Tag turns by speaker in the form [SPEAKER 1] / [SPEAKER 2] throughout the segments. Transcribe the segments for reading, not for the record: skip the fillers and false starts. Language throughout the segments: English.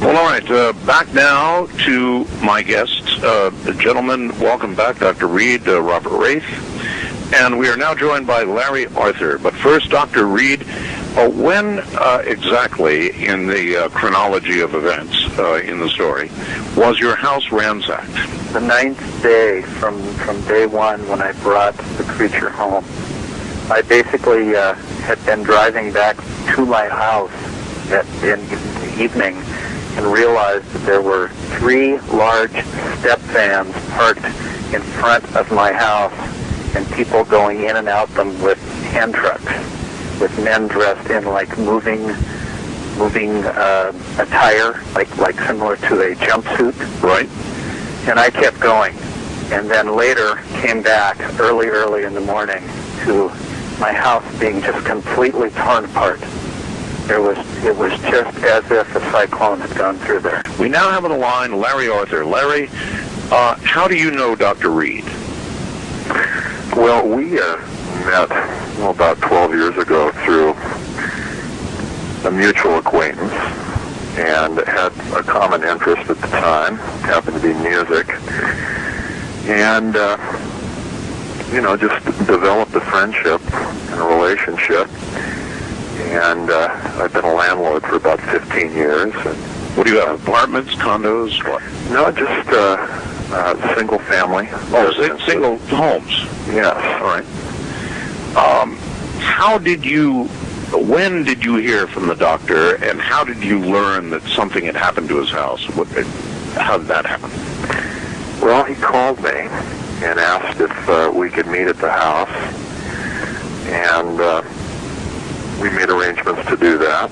[SPEAKER 1] Well, all right, back now to my guest. Gentlemen, welcome back, Dr. Reed, Robert Wraith. And we are now joined by Larry Arthur. But first, Dr. Reed, when exactly in the chronology of events in the story was your house ransacked?
[SPEAKER 2] The 9th day from day one when I brought the creature home. I basically had been driving back to my house in the evening and realized that there were 3 large step vans parked in front of my house and people going in and out them with hand trucks, with men dressed in like moving attire, like similar to a jumpsuit.
[SPEAKER 1] Right.
[SPEAKER 2] And I kept going, and then later came back early in the morning to my house being just completely torn apart. It was just as if a cyclone had gone through there.
[SPEAKER 1] We now have on the line Larry Arthur. Larry, how do you know Dr. Reed?
[SPEAKER 3] Well, we met about 12 years ago through a mutual acquaintance and had a common interest at the time, happened to be music, and just developed a friendship and a relationship. And I've been a landlord for about 15 years. And
[SPEAKER 1] what do you have, apartments, condos, what?
[SPEAKER 3] No, just single family.
[SPEAKER 1] Oh, single homes?
[SPEAKER 3] Yes.
[SPEAKER 1] All right. When did you hear from the doctor, and how did you learn that something had happened to his house? How did that happen?
[SPEAKER 3] Well, he called me and asked if we could meet at the house, and we made arrangements to do that.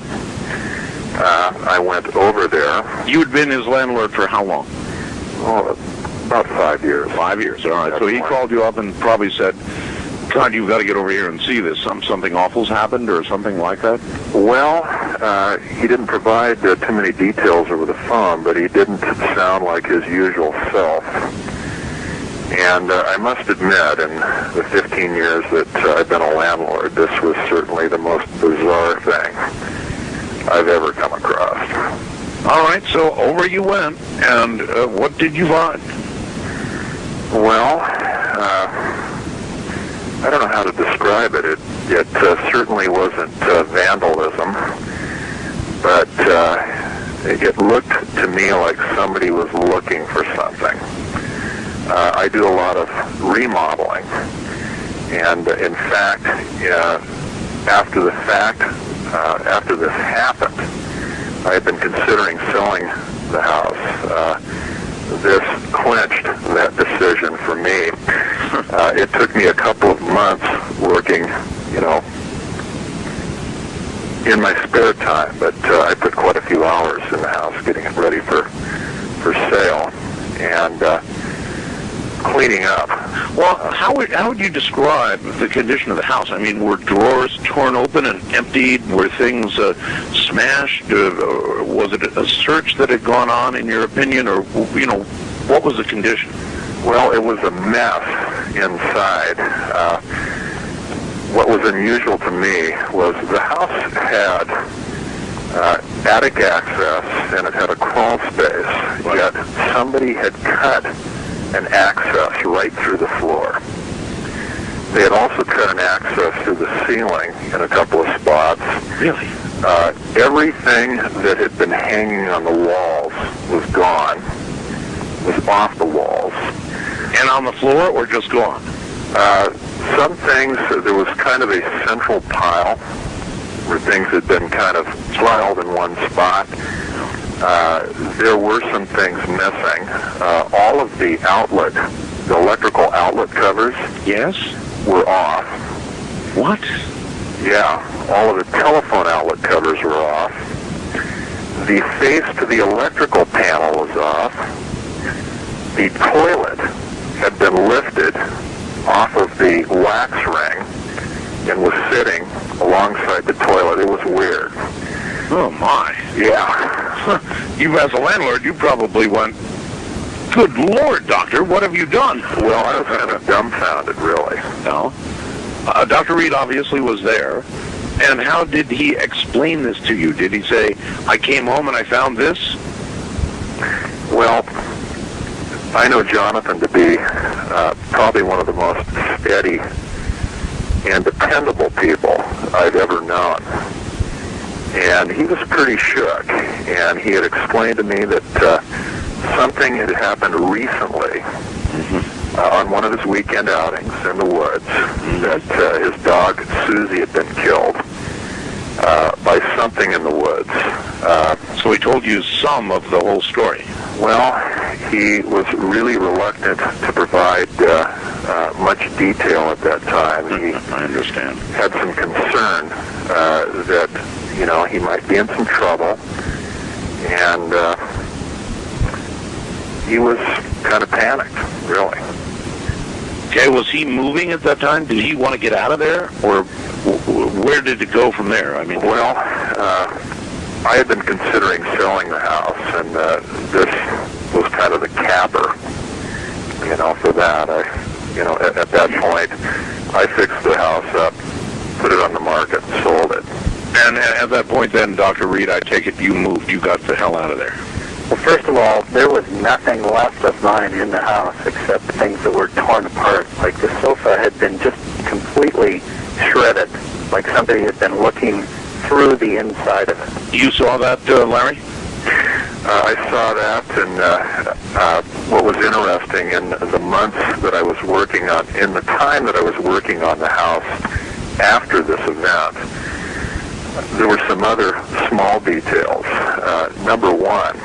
[SPEAKER 3] I went over there.
[SPEAKER 1] You had been his landlord for how long?
[SPEAKER 3] Oh, about 5 years.
[SPEAKER 1] 5 years, all right. So he called you up and probably said, God, you've got to get over here and see this. Something awful's happened or something like that?
[SPEAKER 3] Well, he didn't provide too many details over the phone, but he didn't sound like his usual self. And I must admit, in the 15 years that I've been a landlord, this was certainly the most bizarre thing I've ever come across.
[SPEAKER 1] All right, so over you went, and what did you find?
[SPEAKER 3] Well, I don't know how to describe it. It certainly wasn't vandalism, but it looked to me like somebody was looking for something. I do a lot of remodeling, and in fact, after this happened, I had been considering selling the house. This clinched that decision for me. It took me a couple of months working, in my spare time, but I put quite a few hours in the house getting it ready for sale and cleaning up.
[SPEAKER 1] Well, how would you describe the condition of the house? I mean, were drawers torn open and emptied? Were things smashed? Or was it a search that had gone on, in your opinion? Or, what was the condition?
[SPEAKER 3] Well, it was a mess inside. What was unusual to me was the house had attic access and it had a crawl space, yet somebody had cut an access right through the floor. They had also cut an access through the ceiling in a couple of spots.
[SPEAKER 1] Really?
[SPEAKER 3] Everything that had been hanging on the walls was gone, was off the walls.
[SPEAKER 1] And on the floor, or just gone?
[SPEAKER 3] Some things, there was kind of a central pile where things had been kind of piled in one spot. There were some things missing. All of the electrical outlet covers,
[SPEAKER 1] yes,
[SPEAKER 3] were off.
[SPEAKER 1] What?
[SPEAKER 3] Yeah, all of the telephone outlet covers were off. The face to the electrical panel was off. The toilet had been lifted off of the wax ring and was sitting alongside the toilet. It was weird.
[SPEAKER 1] Oh, my.
[SPEAKER 3] Yeah.
[SPEAKER 1] You, as a landlord, you probably went, good Lord, Doctor, what have you done?
[SPEAKER 3] Well, I was kind of dumbfounded, really.
[SPEAKER 1] No. Dr. Reed obviously was there. And how did he explain this to you? Did he say, I came home and I found this?
[SPEAKER 3] Well, I know Jonathan to be probably one of the most steady and dependable people I've ever known. And he was pretty shook, and he had explained to me that something had happened recently on one of his weekend outings in the woods, that his dog Susie had been killed by something in the woods.
[SPEAKER 1] So he told you some of the whole story.
[SPEAKER 3] Well, he was really reluctant to provide much detail at that time. He
[SPEAKER 1] I understand.
[SPEAKER 3] had some concern that, he might be in some trouble, and he was kind of panicked, really.
[SPEAKER 1] Okay, was he moving at that time? Did he want to get out of there, or where did it go from there? I mean,
[SPEAKER 3] Well, I had been considering selling the house, and this was kind of the capper, for that. At that point, I fixed the house up, put it on the market, and sold it.
[SPEAKER 1] and at that point then, Dr. Reed, I take it you moved. You got the hell out of there.
[SPEAKER 2] Well, first of all, there was nothing left of mine in the house except things that were torn apart. Like the sofa had been just completely shredded, like somebody had been looking through the inside of it.
[SPEAKER 1] You saw that, Larry?
[SPEAKER 3] I saw that, and what was interesting in the months that I was working on, in the time that I was working on the house after this event, there were some other small details. Number one,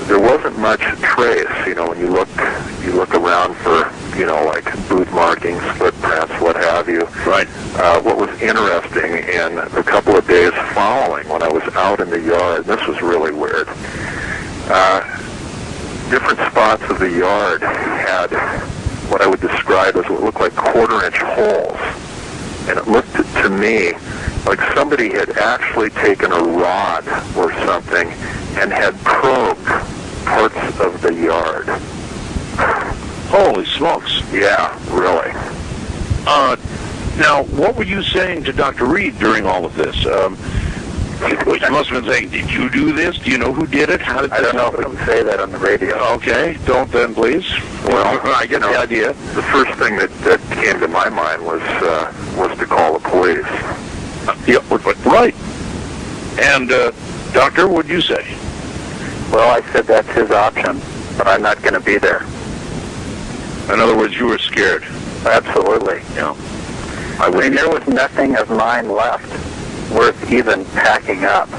[SPEAKER 3] there wasn't much trace. When you look around for, like boot markings, footprints, what have you.
[SPEAKER 1] Right.
[SPEAKER 3] What was interesting in the couple of days following, when I was out in the yard, this was really weird. Different spots of the yard had what I would describe as what looked like quarter-inch holes. And it looked to me like somebody had actually taken a rod or something and had probed parts of the yard.
[SPEAKER 1] Holy smokes.
[SPEAKER 3] Yeah, really.
[SPEAKER 1] Now, what were you saying to Dr. Reed during all of this? You must have been saying, did you do this? Do you know who did it? How did
[SPEAKER 2] I don't know if we can say that on the radio.
[SPEAKER 1] Okay, don't then, please.
[SPEAKER 3] Well,
[SPEAKER 1] I get the idea.
[SPEAKER 3] The first thing that came to my mind was to call the police.
[SPEAKER 1] Yeah, right. And, Doctor, what'd you say?
[SPEAKER 2] Well, I said that's his option, but I'm not going to be there.
[SPEAKER 1] In other words, you were scared.
[SPEAKER 2] Absolutely.
[SPEAKER 1] Yeah.
[SPEAKER 2] I mean, there was nothing of mine left worth even packing up.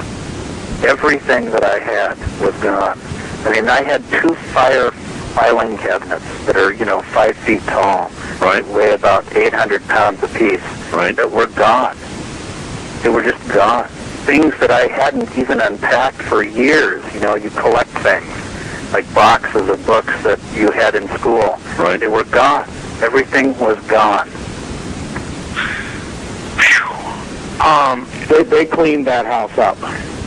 [SPEAKER 2] Everything that I had was gone. I mean, I had 2 filing cabinets that are, 5 feet tall.
[SPEAKER 1] Right.
[SPEAKER 2] Weigh about 800 pounds apiece.
[SPEAKER 1] Right.
[SPEAKER 2] That were gone. They were just gone. Things that I hadn't even unpacked for years. You collect things, like boxes of books that you had in school.
[SPEAKER 1] Right.
[SPEAKER 2] They were gone. Everything was gone. They cleaned that house up.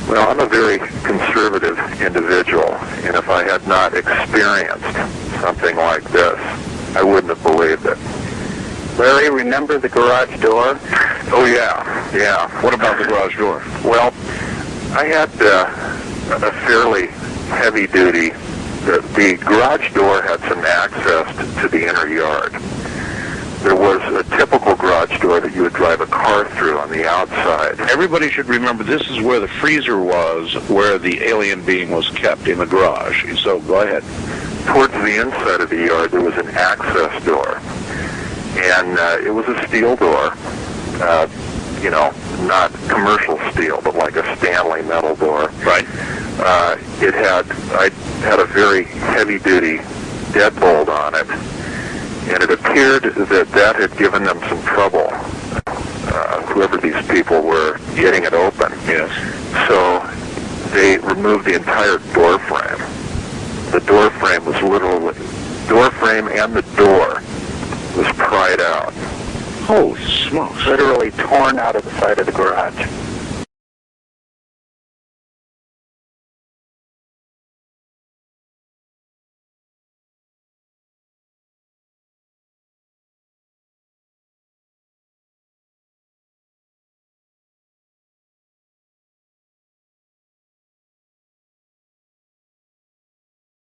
[SPEAKER 3] Well, I'm a very conservative individual, and if I had not experienced something like this, I wouldn't have believed it.
[SPEAKER 2] Larry, remember the garage door?
[SPEAKER 3] Oh, yeah.
[SPEAKER 1] What about the garage door?
[SPEAKER 3] Well, I had a fairly heavy-duty. The garage door had some access to the inner yard. There was a typical garage door that you would drive a car through on the outside.
[SPEAKER 1] Everybody should remember this is where the freezer was, where the alien being was kept, in the garage. So go ahead.
[SPEAKER 3] Towards the inside of the yard, there was an access door. And it was a steel door, not commercial steel, but like a Stanley metal door.
[SPEAKER 1] Right.
[SPEAKER 3] I had a very heavy-duty deadbolt on it, and it appeared that had given them some trouble, whoever these people were getting it open.
[SPEAKER 1] Yes.
[SPEAKER 3] So they removed the entire door frame. The door frame was and the door was pried out.
[SPEAKER 1] Holy smokes.
[SPEAKER 2] Literally torn out of the side of the garage.